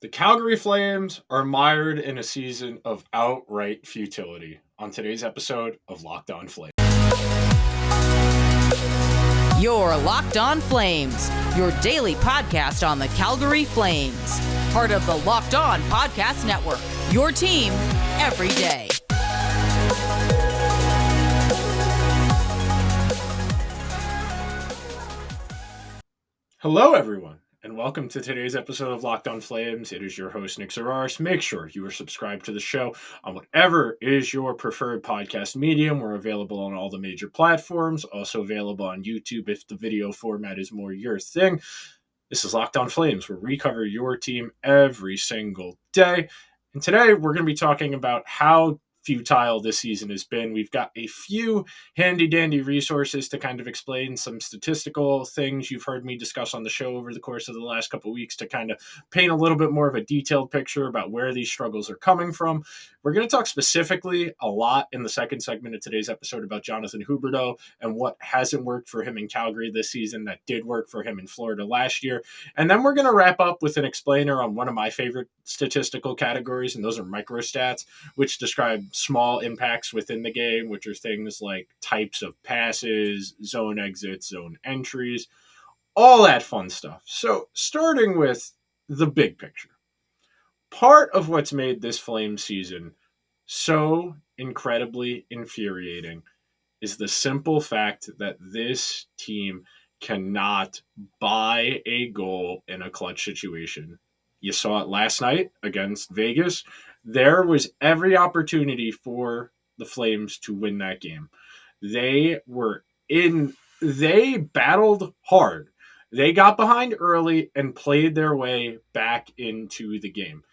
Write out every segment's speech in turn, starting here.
The Calgary Flames are mired in a season of outright futility on today's episode of Locked On Flames. You're Locked On Flames, your daily podcast on the Calgary Flames. Part of the Locked On Podcast Network, your team every day. Hello, everyone, and welcome to today's episode of Locked On Flames. It is your host, Nick Zararis. Make sure you are subscribed to the show on whatever is your preferred podcast medium. We're available on all the major platforms, also available on YouTube if the video format is more your thing. This is Locked On Flames, where we cover your team every single day. And today we're going to be talking about how futile this season has been. We've got a few handy-dandy resources to kind of explain some statistical things you've heard me discuss on the show over the course of the last couple of weeks to kind of paint a little bit more of a detailed picture about where these struggles are coming from. We're going to talk specifically a lot in the second segment of today's episode about Jonathan Huberdeau and what hasn't worked for him in Calgary this season that did work for him in Florida last year. And then we're going to wrap up with an explainer on one of my favorite statistical categories, and those are microstats, which describe small impacts within the game, which are things like types of passes, zone exits, zone entries, all that fun stuff. So starting with the big picture, part of what's made this Flames season so incredibly infuriating is the simple fact that this team cannot buy a goal in a clutch situation. You saw it last night against Vegas. There was every opportunity for the Flames to win that game. They battled hard. They got behind early and played their way back into the game.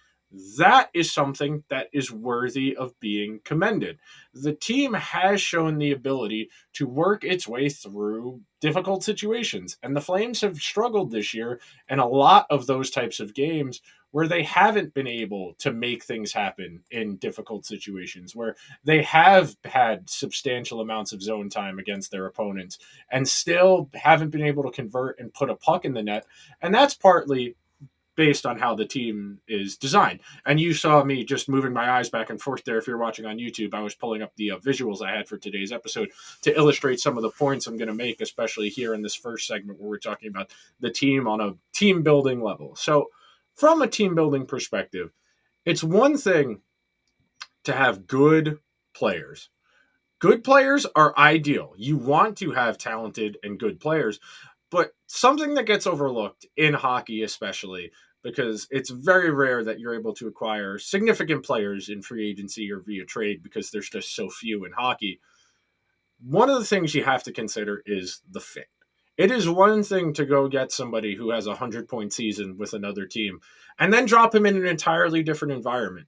That is something that is worthy of being commended. The team has shown the ability to work its way through difficult situations, and the Flames have struggled this year in a lot of those types of games where they haven't been able to make things happen in difficult situations, where they have had substantial amounts of zone time against their opponents and still haven't been able to convert and put a puck in the net. And that's partly based on how the team is designed. And you saw me just moving my eyes back and forth there. If you're watching on YouTube, I was pulling up the visuals I had for today's episode to illustrate some of the points I'm going to make, especially here in this first segment where we're talking about the team on a team building level. So from a team building perspective, it's one thing to have good players. Good players are ideal. You want to have talented and good players, but something that gets overlooked in hockey especially, because it's very rare that you're able to acquire significant players in free agency or via trade because there's just so few in hockey. One of the things you have to consider is the fit. It is one thing to go get somebody who has a 100-point season with another team and then drop him in an entirely different environment.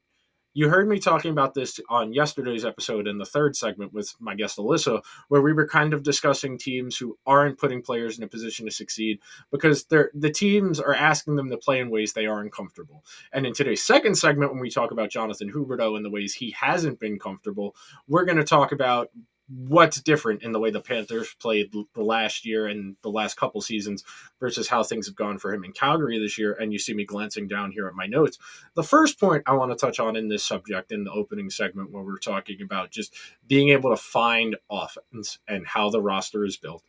You heard me talking about this on yesterday's episode in the third segment with my guest Alyssa, where we were kind of discussing teams who aren't putting players in a position to succeed because the teams are asking them to play in ways they aren't comfortable. And in today's second segment, when we talk about Jonathan Huberdeau and the ways he hasn't been comfortable, we're going to talk about what's different in the way the Panthers played the last year and the last couple seasons versus how things have gone for him in Calgary this year. And you see me glancing down here at my notes. The first point I want to touch on in this subject in the opening segment where we're talking about just being able to find offense and how the roster is built.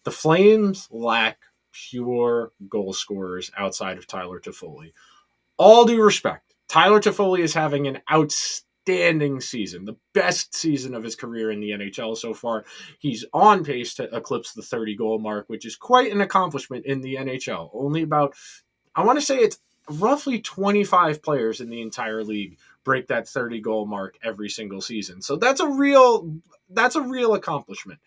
The Flames lack pure goal scorers outside of Tyler Toffoli. All due respect, Tyler Toffoli is having an outstanding season, the best season of his career in the NHL so far. He's on pace to eclipse the 30-goal mark, which is quite an accomplishment in the NHL. Only about, I want to say it's roughly 25 players in the entire league break that 30-goal mark every single season. So that's a real accomplishment.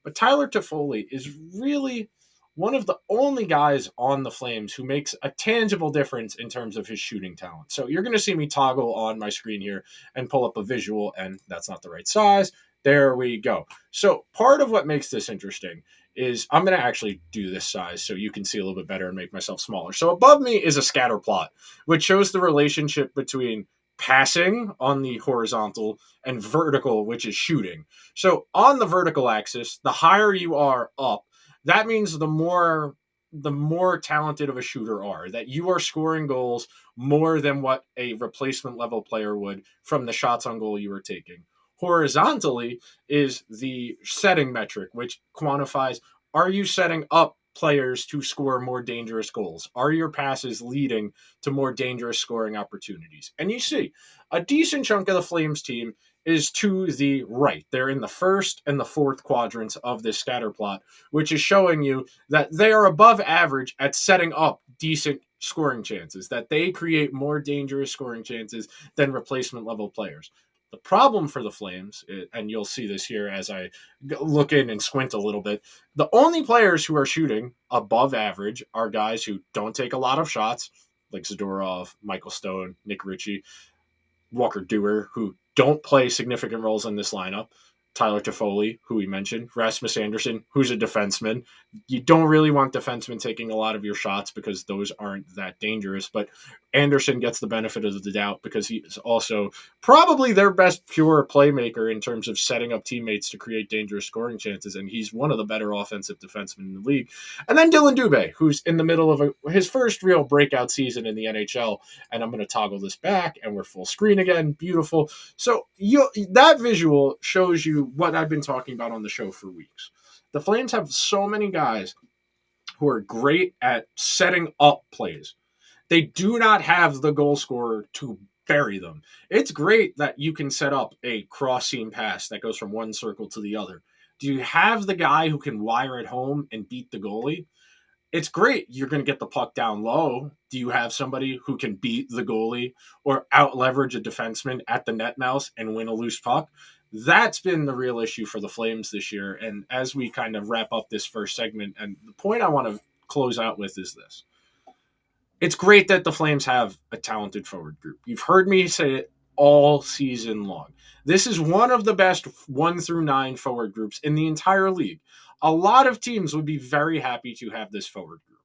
But Tyler Toffoli is really one of the only guys on the Flames who makes a tangible difference in terms of his shooting talent. So you're going to see me toggle on my screen here and pull up a visual, and that's not the right size. There we go. So part of what makes this interesting is I'm going to actually do this size so you can see a little bit better and make myself smaller. So above me is a scatter plot, which shows the relationship between passing on the horizontal and vertical, which is shooting. So on the vertical axis, the higher you are up, that means the more the more talented of a shooter are, that you are scoring goals more than what a replacement level player would from the shots on goal you are taking. Horizontally is the setting metric, which quantifies, are you setting up players to score more dangerous goals? Are your passes leading to more dangerous scoring opportunities? And you see, a decent chunk of the Flames team is to the right. They're in the first and the fourth quadrants of this scatter plot, which is showing you that they are above average at setting up decent scoring chances, that they create more dangerous scoring chances than replacement level players. The problem for the Flames, and you'll see this here as I look in and squint a little bit, the only players who are shooting above average are guys who don't take a lot of shots, like Zadorov, Michael Stone, Nick Ritchie, Walker Dewar, who don't play significant roles in this lineup. Tyler Toffoli, who we mentioned, Rasmus Anderson, who's a defenseman. You don't really want defensemen taking a lot of your shots because those aren't that dangerous, but Anderson gets the benefit of the doubt because he's also probably their best pure playmaker in terms of setting up teammates to create dangerous scoring chances, and he's one of the better offensive defensemen in the league. And then Dylan Dubé, who's in the middle of his first real breakout season in the NHL, and I'm going to toggle this back, and we're full screen again. Beautiful. So that visual shows you what I've been talking about on the show for weeks. The Flames have so many guys who are great at setting up plays. They do not have the goal scorer to bury them. It's great that you can set up a cross-seam pass that goes from one circle to the other. Do you have the guy who can wire it home and beat the goalie? It's great. You're going to get the puck down low. Do you have somebody who can beat the goalie or out-leverage a defenseman at the net mouse and win a loose puck? That's been the real issue for the Flames this year. And as we kind of wrap up this first segment, and the point I want to close out with is this. It's great that the Flames have a talented forward group. You've heard me say it all season long. This is one of the best 1 through 9 forward groups in the entire league. A lot of teams would be very happy to have this forward group.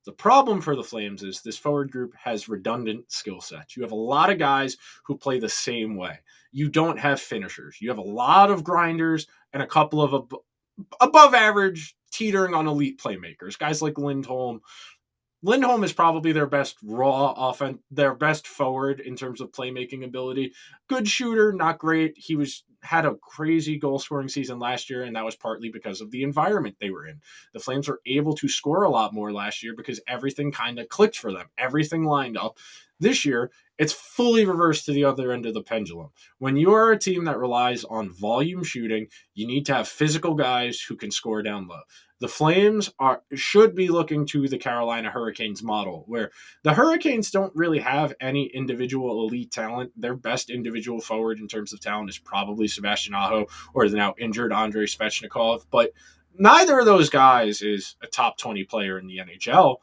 The problem for the Flames is this forward group has redundant skill sets. You have a lot of guys who play the same way. You don't have finishers. You have a lot of grinders and a couple of above average, teetering on elite playmakers. Guys like Lindholm. Lindholm is probably their best raw offense, their best forward in terms of playmaking ability. Good shooter, not great. He had a crazy goal-scoring season last year, and that was partly because of the environment they were in. The Flames were able to score a lot more last year because everything kind of clicked for them. Everything lined up. This year, it's fully reversed to the other end of the pendulum. When you are a team that relies on volume shooting, you need to have physical guys who can score down low. The Flames should be looking to the Carolina Hurricanes model, where the Hurricanes don't really have any individual elite talent. Their best individual forward in terms of talent is probably Sebastian Aho or the now injured Andrei Svechnikov, but neither of those guys is a top 20 player in the NHL.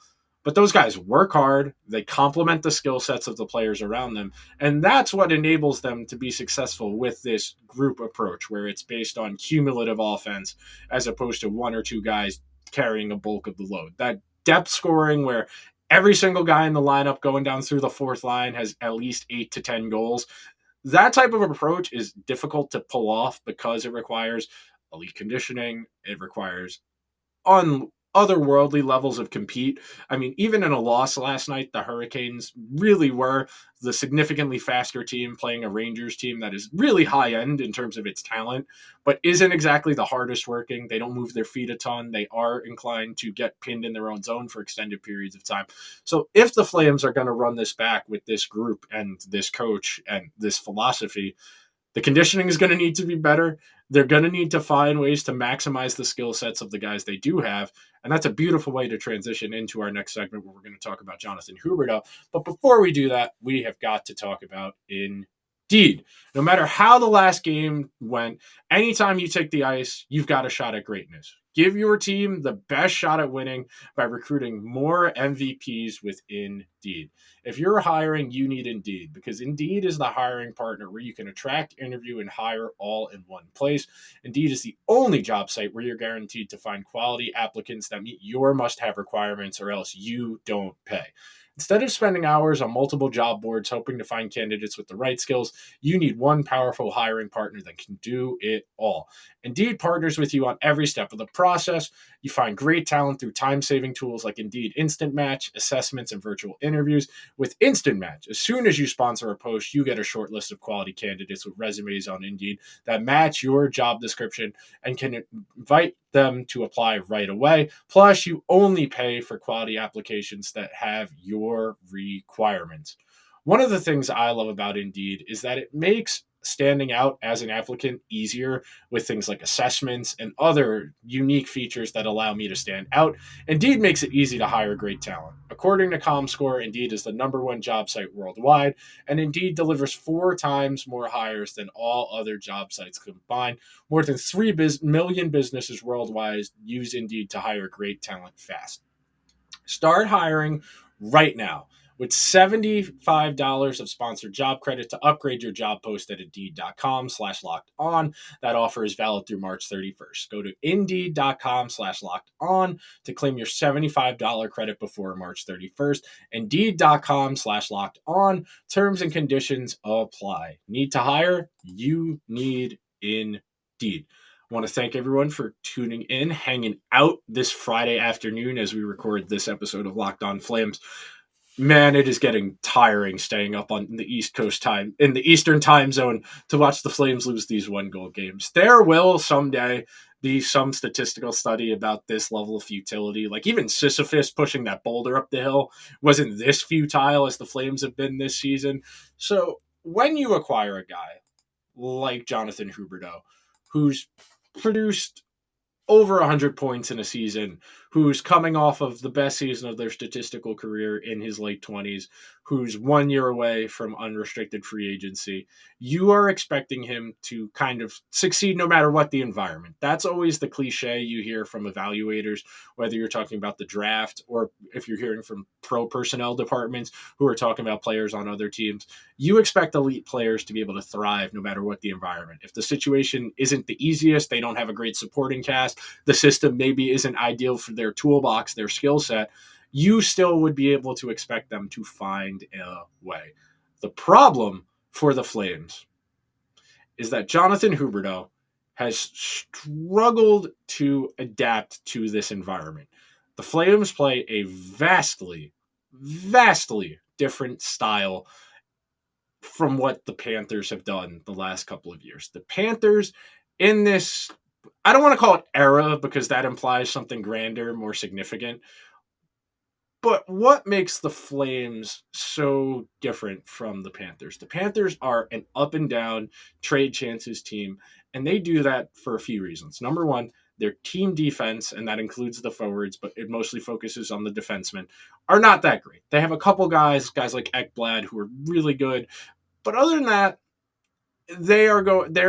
But those guys work hard. They complement the skill sets of the players around them. And that's what enables them to be successful with this group approach, where it's based on cumulative offense as opposed to one or two guys carrying a bulk of the load. That depth scoring where every single guy in the lineup going down through the fourth line has at least 8 to 10 goals. That type of approach is difficult to pull off because it requires elite conditioning. It requires otherworldly levels of compete. I mean, even in a loss last night, the Hurricanes really were the significantly faster team playing a Rangers team that is really high end in terms of its talent, but isn't exactly the hardest working. They don't move their feet a ton. They are inclined to get pinned in their own zone for extended periods of time. So if the Flames are going to run this back with this group and this coach and this philosophy, the conditioning is going to need to be better. They're going to need to find ways to maximize the skill sets of the guys they do have. And that's a beautiful way to transition into our next segment where we're going to talk about Jonathan Huberdeau. But before we do that, we have got to talk about Indeed. No matter how the last game went, anytime you take the ice, you've got a shot at greatness. Give your team the best shot at winning by recruiting more MVPs with Indeed. If you're hiring, you need Indeed, because Indeed is the hiring partner where you can attract, interview, and hire all in one place. Indeed is the only job site where you're guaranteed to find quality applicants that meet your must-have requirements, or else you don't pay. Instead of spending hours on multiple job boards hoping to find candidates with the right skills, you need one powerful hiring partner that can do it all. Indeed partners with you on every step of the process. You find great talent through time-saving tools like Indeed Instant Match, assessments, and virtual interviews. With Instant Match, as soon as you sponsor a post, you get a short list of quality candidates with resumes on Indeed that match your job description and can invite them to apply right away. Plus, you only pay for quality applications that have your requirements. One of the things I love about Indeed is that it makes standing out as an applicant easier with things like assessments and other unique features that allow me to stand out. Indeed makes it easy to hire great talent. According to ComScore, Indeed is the #1 job site worldwide, and Indeed delivers 4 times more hires than all other job sites combined. More than 3 million businesses worldwide use Indeed to hire great talent fast. Start hiring right now with $75 of sponsored job credit to upgrade your job post at Indeed.com/locked on. That offer is valid through March 31st. Go to Indeed.com/locked on to claim your $75 credit before March 31st. Indeed.com/locked on. Terms and conditions apply. Need to hire? You need Indeed. I want to thank everyone for tuning in, hanging out this Friday afternoon as we record this episode of Locked On Flames. Man, it is getting tiring staying up on the East Coast time, in the Eastern time zone, to watch the Flames lose these 1-goal games. There will someday be some statistical study about this level of futility. Like even Sisyphus pushing that boulder up the hill wasn't this futile as the Flames have been this season. So when you acquire a guy like Jonathan Huberdeau, who's produced over 100 points in a season, who's coming off of the best season of their statistical career in his late 20s, who's 1 year away from unrestricted free agency, you are expecting him to kind of succeed no matter what the environment. That's always the cliche you hear from evaluators, whether you're talking about the draft or if you're hearing from pro personnel departments who are talking about players on other teams. You expect elite players to be able to thrive no matter what the environment. If the situation isn't the easiest, they don't have a great supporting cast, the system maybe isn't ideal for their toolbox, their skill set, you still would be able to expect them to find a way. The problem for the Flames is that Jonathan Huberdeau has struggled to adapt to this environment. The Flames play a vastly different style from what the Panthers have done the last couple of years. The Panthers in this, I don't want to call it era because that implies something grander, more significant. But what makes the Flames so different from the Panthers? The Panthers are an up and down trade chances team, and they do that for a few reasons. Number one, their team defense, and that includes the forwards, but it mostly focuses on the defensemen, are not that great. They have a couple guys like Ekblad, who are really good, but other than that, they're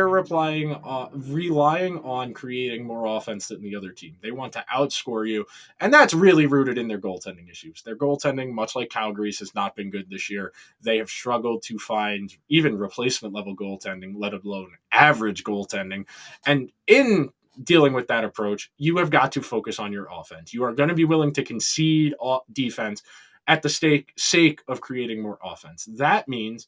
relying on creating more offense than the other team. They want to outscore you, and that's really rooted in their goaltending issues. Their goaltending, much like Calgary's, has not been good this year. They have struggled to find even replacement level goaltending, let alone average goaltending. And in dealing with that approach, you have got to focus on your offense. You are going to be willing to concede defense at the sake of creating more offense. That means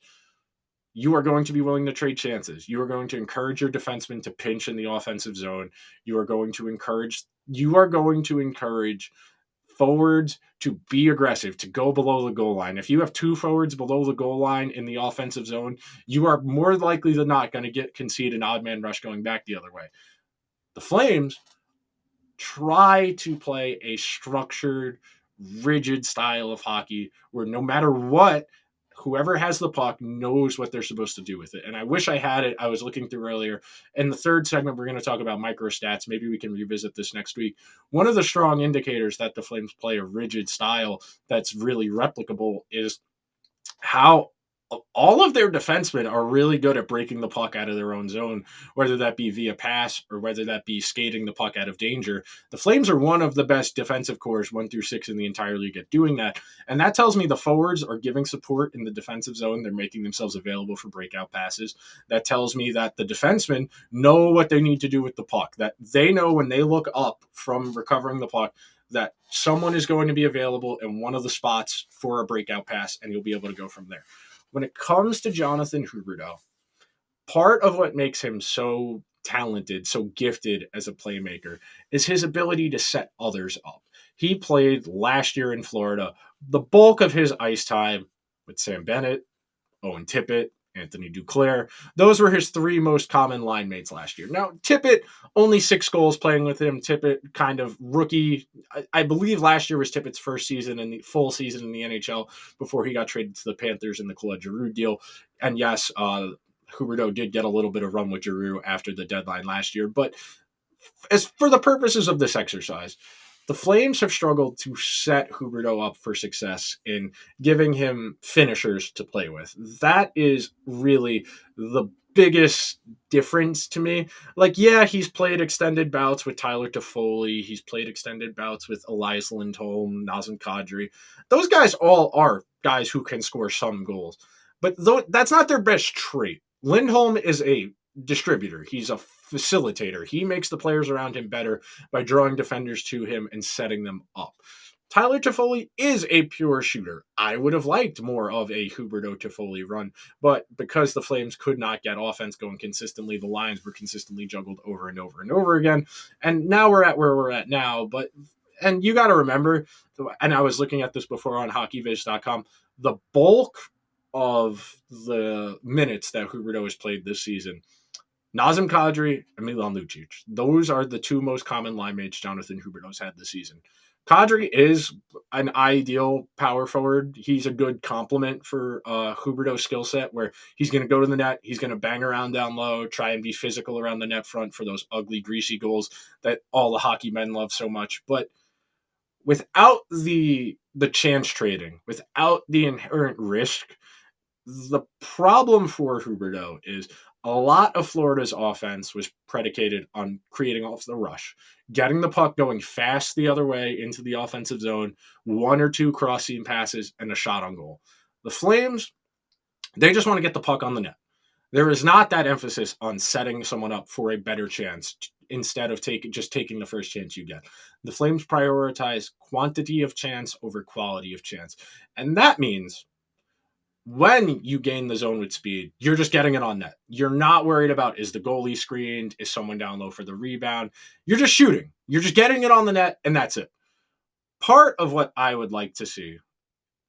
you are going to be willing to trade chances. You are going to encourage your defensemen to pinch in the offensive zone. You are going to encourage forwards to be aggressive, to go below the goal line. If you have 2 forwards below the goal line in the offensive zone, you are more likely than not going to concede an odd man rush going back the other way. The Flames try to play a structured, rigid style of hockey where no matter what, whoever has the puck knows what they're supposed to do with it. And I wish I had it. I was looking through earlier. In the third segment, we're going to talk about microstats. Maybe we can revisit this next week. One of the strong indicators that the Flames play a rigid style that's really replicable is how all of their defensemen are really good at breaking the puck out of their own zone, whether that be via pass or whether that be skating the puck out of danger. The Flames are one of the best defensive cores 1 through 6 in the entire league at doing that. And that tells me the forwards are giving support in the defensive zone. They're making themselves available for breakout passes. That tells me that the defensemen know what they need to do with the puck, that they know when they look up from recovering the puck that someone is going to be available in one of the spots for a breakout pass, and you'll be able to go from there. When it comes to Jonathan Huberdeau, part of what makes him so talented, so gifted as a playmaker is his ability to set others up. He played last year in Florida, the bulk of his ice time with Sam Bennett, Owen Tippett, Anthony Duclair. Those were his three most common line mates last year. Now, Tippett, only 6 goals playing with him. Tippett, kind of rookie. I believe last year was Tippett's first season and the full season in the NHL before he got traded to the Panthers in the Claude Giroux deal. And yes, Huberdeau did get a little bit of run with Giroux after the deadline last year. But as for the purposes of this exercise, the Flames have struggled to set Huberdeau up for success in giving him finishers to play with. That is really the biggest difference to me. Like, yeah, he's played extended bouts with Tyler Toffoli. He's played extended bouts with Elias Lindholm, Nazem Kadri. Those guys all are guys who can score some goals. But that's not their best trait. Lindholm is a distributor. He's a facilitator. He makes the players around him better by drawing defenders to him and setting them up. Tyler Toffoli is a pure shooter. I would have liked more of a Huberdeau Toffoli run, but because the Flames could not get offense going consistently, the lines were consistently juggled over and over and over again. And now we're at where we're at now. And you got to remember, and I was looking at this before on hockeyviz.com, the bulk of the minutes that Huberdeau has played this season, Nazem Kadri and Milan Lucic. Those are the two most common line mates Jonathan Huberdeau's had this season. Kadri is an ideal power forward. He's a good complement for Huberdeau's skill set, where he's going to go to the net, he's going to bang around down low, try and be physical around the net front for those ugly, greasy goals that all the hockey men love so much. But without the chance trading, without the inherent risk, the problem for Huberdeau is a lot of Florida's offense was predicated on creating off the rush, getting the puck going fast the other way into the offensive zone, 1 or 2 cross-seam passes, and a shot on goal. The Flames, they just want to get the puck on the net. There is not that emphasis on setting someone up for a better chance instead of just taking the first chance you get. The Flames prioritize quantity of chance over quality of chance. And that means when you gain the zone with speed, you're just getting it on net. You're not worried about, is the goalie screened? Is someone down low for the rebound? You're just shooting. You're just getting it on the net, and that's it. Part of what I would like to see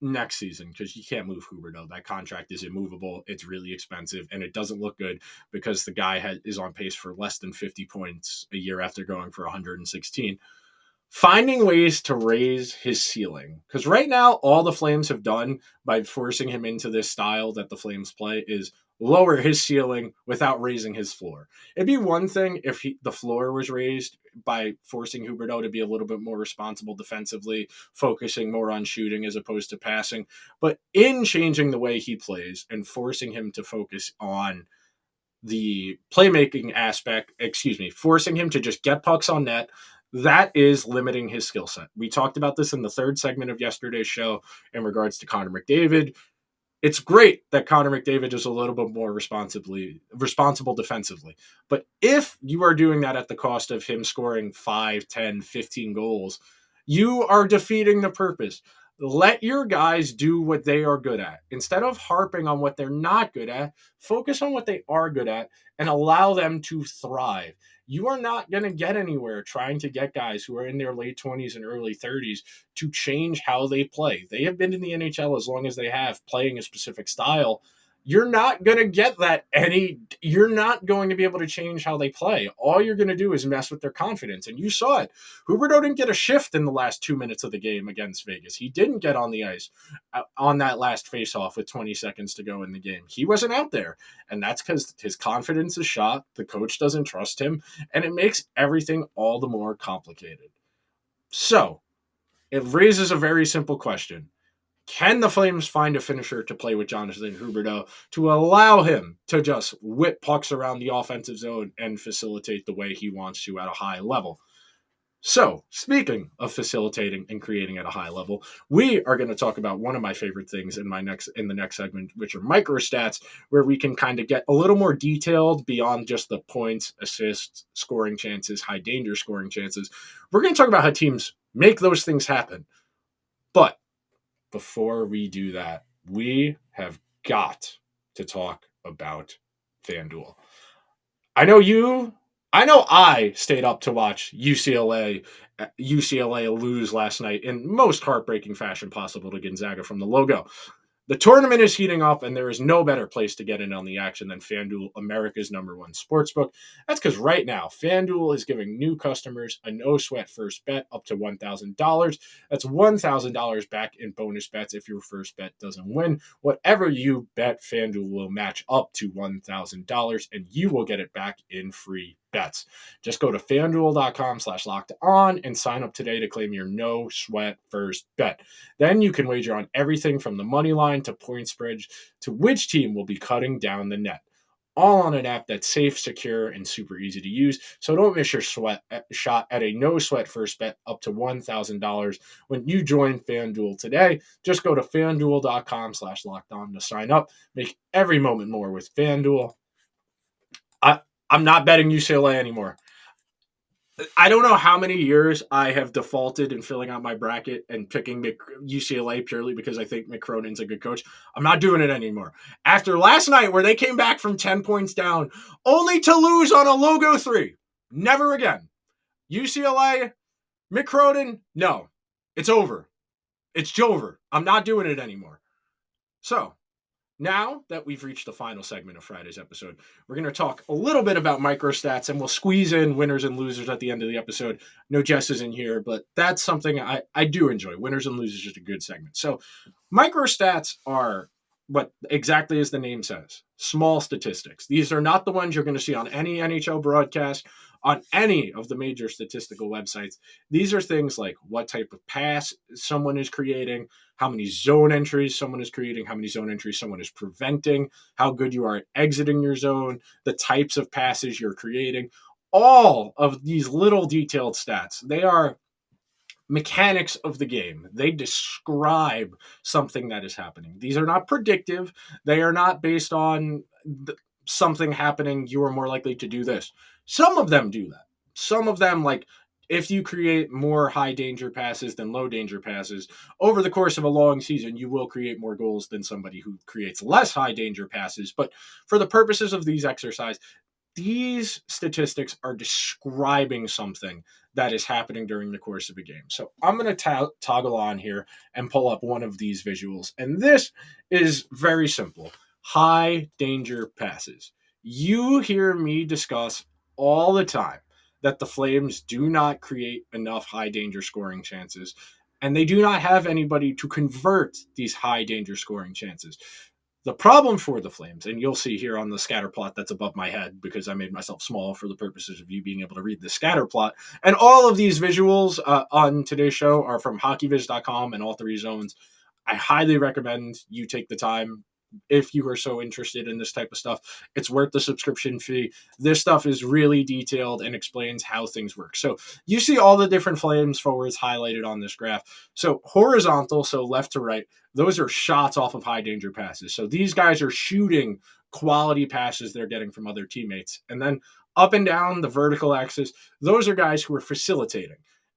next season, because you can't move Huberdeau. That contract is immovable. It's really expensive, and it doesn't look good because the guy is on pace for less than 50 points a year after going for 116. Finding ways to raise his ceiling. Because right now, all the Flames have done by forcing him into this style that the Flames play is lower his ceiling without raising his floor. It'd be one thing if the floor was raised by forcing Huberdeau to be a little bit more responsible defensively, focusing more on shooting as opposed to passing. But in changing the way he plays and forcing him to focus on the playmaking aspect, forcing him to just get pucks on net, that is limiting his skill set. We talked about this in the third segment of yesterday's show in regards to Connor McDavid. It's great that Connor McDavid is a little bit more responsible defensively. But if you are doing that at the cost of him scoring 5, 10, 15 goals, you are defeating the purpose. Let your guys do what they are good at. Instead of harping on what they're not good at, focus on what they are good at and allow them to thrive. You are not going to get anywhere trying to get guys who are in their late 20s and early 30s to change how they play. They have been in the NHL as long as they have, playing a specific style. You're not going to get that you're not going to be able to change how they play. All you're going to do is mess with their confidence. And you saw it. Huberdeau didn't get a shift in the last 2 minutes of the game against Vegas. He didn't get on the ice on that last faceoff with 20 seconds to go in the game. He wasn't out there. And that's because his confidence is shot. The coach doesn't trust him. And it makes everything all the more complicated. So it raises a very simple question. Can the Flames find a finisher to play with Jonathan Huberdeau to allow him to just whip pucks around the offensive zone and facilitate the way he wants to at a high level? So, speaking of facilitating and creating at a high level, we are going to talk about one of my favorite things in the next segment, which are microstats, where we can kind of get a little more detailed beyond just the points, assists, scoring chances, high danger scoring chances. We're going to talk about how teams make those things happen. But before we do that, we have got to talk about FanDuel. I know you I know I stayed up to watch UCLA lose last night in most heartbreaking fashion possible to Gonzaga from the logo. The tournament is heating up, and there is no better place to get in on the action than FanDuel, America's #1 sportsbook. That's because right now, FanDuel is giving new customers a no-sweat first bet up to $1,000. That's $1,000 back in bonus bets if your first bet doesn't win. Whatever you bet, FanDuel will match up to $1,000, and you will get it back in free bets. Just go to fanduel.com/locked on and sign up today to claim your no sweat first bet. Then you can wager on everything from the money line to point spreads to which team will be cutting down the net. All on an app that's safe, secure, and super easy to use. So don't miss your shot at a no sweat first bet up to $1,000 when you join FanDuel today. Just go to fanduel.com/locked on to sign up. Make every moment more with FanDuel. I'm not betting UCLA anymore. I don't know how many years I have defaulted in filling out my bracket and picking UCLA purely because I think Mick Cronin's a good coach. I'm not doing it anymore. After last night where they came back from 10 points down, only to lose on a logo 3. Never again. UCLA, Mick Cronin, no. It's over. It's Jover. I'm not doing it anymore. So, now that we've reached the final segment of Friday's episode, we're going to talk a little bit about microstats, and we'll squeeze in winners and losers at the end of the episode. No Jess is in here, but that's something I do enjoy. Winners and losers is a good segment. So microstats are what exactly as the name says, small statistics. These are not the ones you're going to see on any NHL broadcast, on any of the major statistical websites. These are things like what type of pass someone is creating, how many zone entries someone is creating, how many zone entries someone is preventing, how good you are at exiting your zone, the types of passes you're creating. All of these little detailed stats, they are mechanics of the game. They describe something that is happening. These are not predictive. They are not based on something happening. You are more likely to do this. Some of them do that. Some of them, like if you create more high danger passes than low danger passes over the course of a long season, you will create more goals than somebody who creates less high danger passes. But for the purposes of these exercise, these statistics are describing something that is happening during the course of a game. So I'm going to toggle on here and pull up one of these visuals. And this is very simple. High danger passes. You hear me discuss all the time that the Flames do not create enough high danger scoring chances, and they do not have anybody to convert these high danger scoring chances. The problem for the Flames, and you'll see here on the scatter plot that's above my head because I made myself small for the purposes of you being able to read the scatter plot. And all of these visuals on today's show are from hockeyviz.com and all 3 zones. I highly recommend you take the time if you are so interested in this type of stuff. It's worth the subscription fee. This stuff is really detailed and explains how things work. So you see all the different Flames forwards highlighted on this graph. So horizontal, so left to right, those are shots off of high danger passes. So these guys are shooting quality passes they're getting from other teammates. And then up and down the vertical axis, those are guys who are facilitating.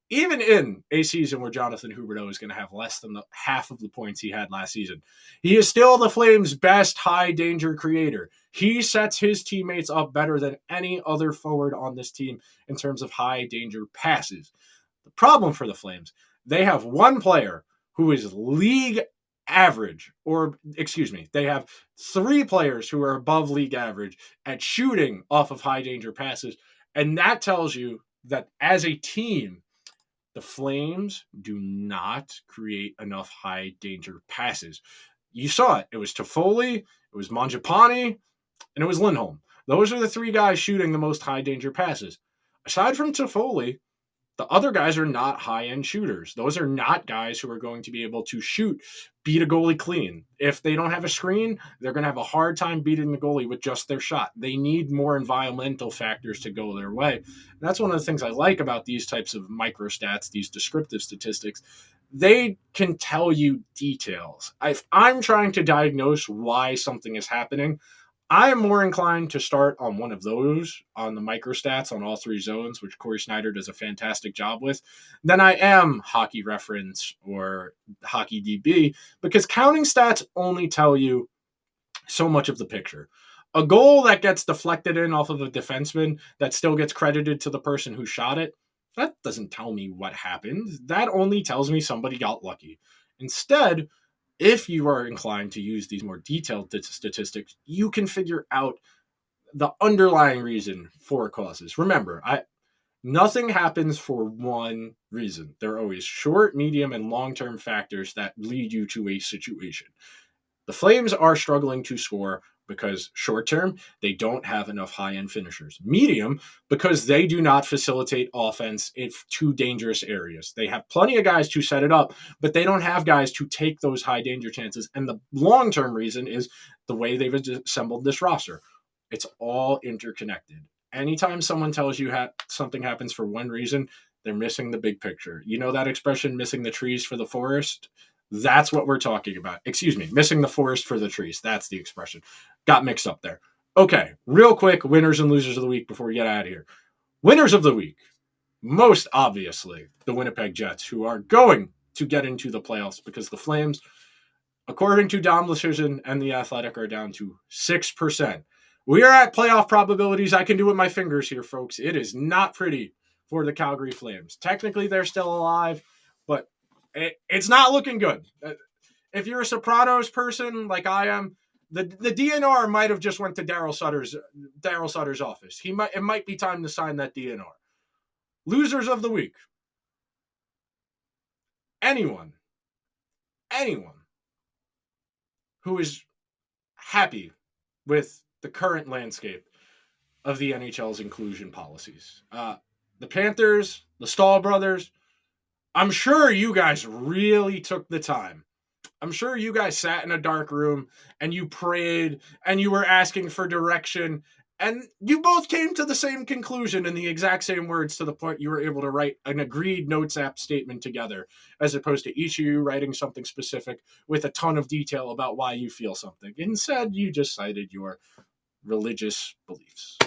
Even in a season where Jonathan Huberdeau is going to have less than half of the points he had last season, he is still the Flames' best high-danger creator. He sets his teammates up better than any other forward on this team in terms of high-danger passes. The problem for the Flames, they have one player who is league average, they have 3 players who are above league average at shooting off of high-danger passes, and that tells you that as a team, the Flames do not create enough high danger passes. You saw it. It was Toffoli, it was Mangiapane, and it was Lindholm. Those are the 3 guys shooting the most high danger passes. Aside from Toffoli, the other guys are not high-end shooters. Those are not guys who are going to be able to beat a goalie clean. If they don't have a screen, they're going to have a hard time beating the goalie with just their shot. They need more environmental factors to go their way. And that's one of the things I like about these types of microstats, these descriptive statistics. They can tell you details. If I'm trying to diagnose why something is happening, I am more inclined to start on one of those, on the microstats on all 3 zones, which Corey Snyder does a fantastic job with, than I am Hockey Reference or Hockey DB, because counting stats only tell you so much of the picture. A goal that gets deflected in off of a defenseman that still gets credited to the person who shot it, that doesn't tell me what happened. That only tells me somebody got lucky. Instead, if you are inclined to use these more detailed statistics, you can figure out the underlying reason for causes. Remember, nothing happens for one reason. There are always short, medium, and long-term factors that lead you to a situation. The Flames are struggling to score because short term, they don't have enough high-end finishers. Medium, because they do not facilitate offense in too dangerous areas. They have plenty of guys to set it up, but they don't have guys to take those high danger chances. And the long-term reason is the way they've assembled this roster. It's all interconnected. Anytime someone tells you something happens for one reason, they're missing the big picture. You know that expression, missing the trees for the forest? That's what we're talking about. Excuse me, missing the forest for the trees. That's the expression. Got mixed up there. Okay, real quick, winners and losers of the week before we get out of here. Winners of the week, most obviously, the Winnipeg Jets, who are going to get into the playoffs because the Flames, according to Dom Lucian and The Athletic, are down to 6%. We are at playoff probabilities. I can do with my fingers here, folks. It is not pretty for the Calgary Flames. Technically, they're still alive, but it's not looking good. If you're a Sopranos person like I am, the DNR might have just went to Daryl Sutter's office. It might be time to sign that DNR. Losers of the week. Anyone who is happy with the current landscape of the NHL's inclusion policies. The Panthers, the Stahl brothers, I'm sure you guys really took the time. I'm sure you guys sat in a dark room and you prayed and you were asking for direction, and you both came to the same conclusion in the exact same words to the point you were able to write an agreed Notes app statement together, as opposed to each of you writing something specific with a ton of detail about why you feel something. Instead, you just cited your religious beliefs.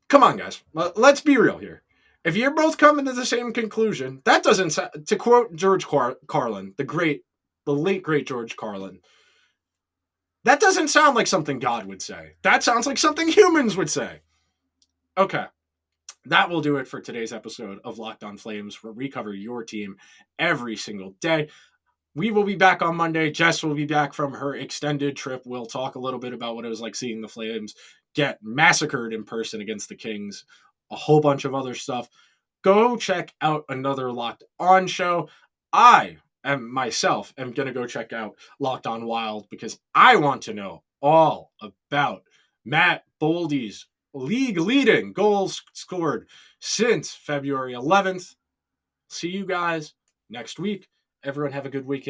Come on, guys. Let's be real here. If you're both coming to the same conclusion, that doesn't, to quote George Carlin, the late great George Carlin, that doesn't sound like something God would say. That sounds like something humans would say. Okay. That will do it for today's episode of Locked On Flames, where we cover your team every single day. We will be back on Monday. Jess will be back from her extended trip. We'll talk a little bit about what it was like seeing the Flames get massacred in person against the Kings, a whole bunch of other stuff. Go check out another Locked On show. I myself am going to go check out Locked On Wild because I want to know all about Matt Boldy's league-leading goals scored since February 11th. See you guys next week. Everyone have a good weekend.